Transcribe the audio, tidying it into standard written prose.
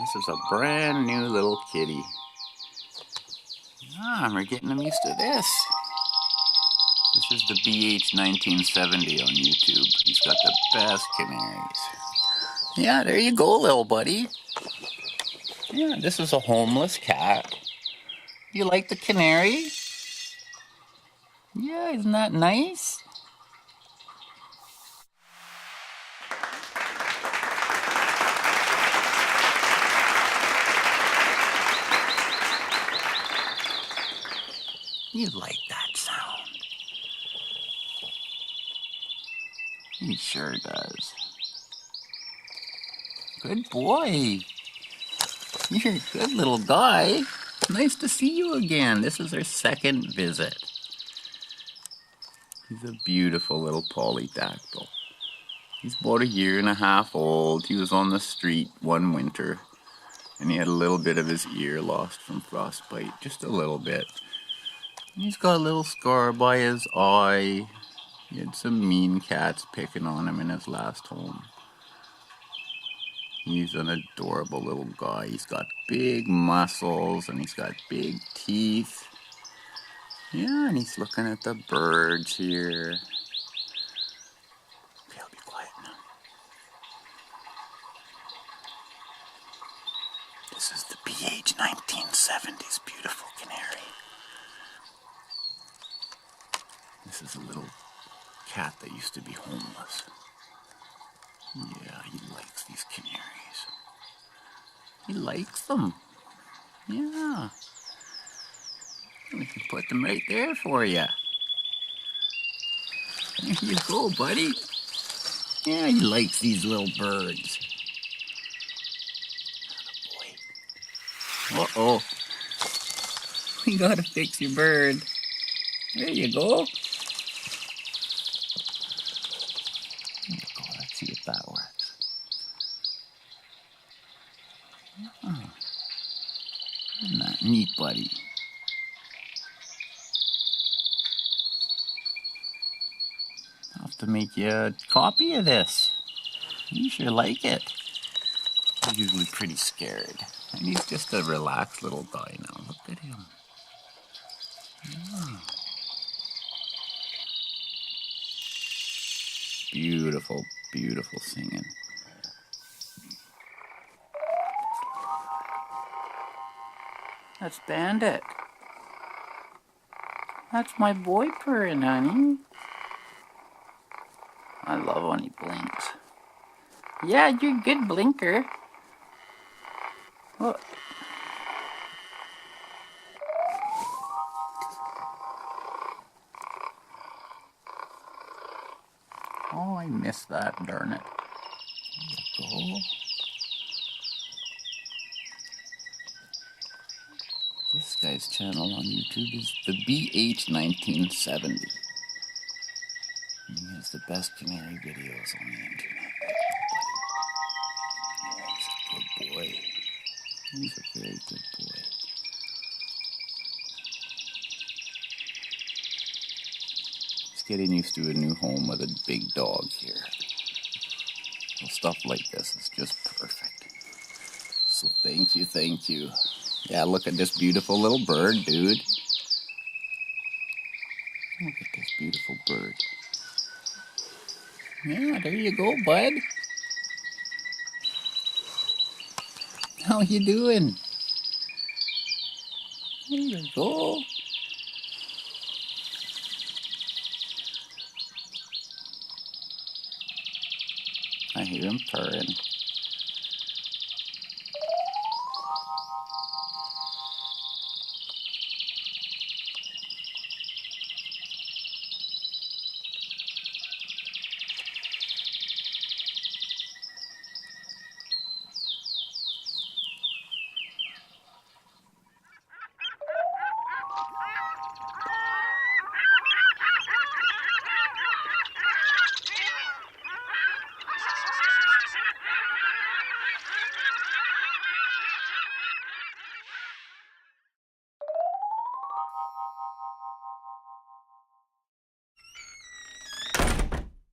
This is a brand new little kitty. We're getting him used to this. This is the BH 1970 on YouTube. He's got the best canaries. Yeah, there you go, little buddy. Yeah, this is a homeless cat. You like the canary? Yeah, isn't that nice? You like that sound. He sure does. Good boy. You're a good little guy. Nice to see you again. This is our second visit. He's a beautiful little polydactyl. He's about 1.5 years old. He was on the street one winter, and he had a little bit of his ear lost from frostbite, just a little bit. And he's got a little scar by his eye. He had some mean cats picking on him in his last home. He's an adorable little guy. He's got big muscles and he's got big teeth. Yeah, and he's looking at the birds here. Okay, I'll be quiet now. This is the BH 1970's beautiful canary. This is a little cat that used to be homeless. Yeah, he likes these canaries. He likes them. Yeah. We can put them right there for you. There you go, buddy. Yeah, he likes these little birds. Boy. Uh-oh. We gotta fix your bird. There you go. Let's see if that works. Oh. Isn't that neat, buddy? I'll have to make you a copy of this. You sure like it. He's usually pretty scared. And he's just a relaxed little guy now. Look at him. Yeah. Beautiful, beautiful singing. That's Bandit. That's my boy purring, honey. I love when he blinks. Yeah, you're a good blinker. Look. Oh, I missed that, darn it. There you go. This guy's channel on YouTube is the BH 1970. He has the best canary videos on the internet. Oh, he's a good boy. He's a very good boy. He's getting used to a new home with a big dog here. So stuff like this is just perfect. So thank you, thank you. Yeah, look at this beautiful little bird, dude. Look at this beautiful bird. Yeah, there you go, bud. How you doing? There you go. I hear him purring.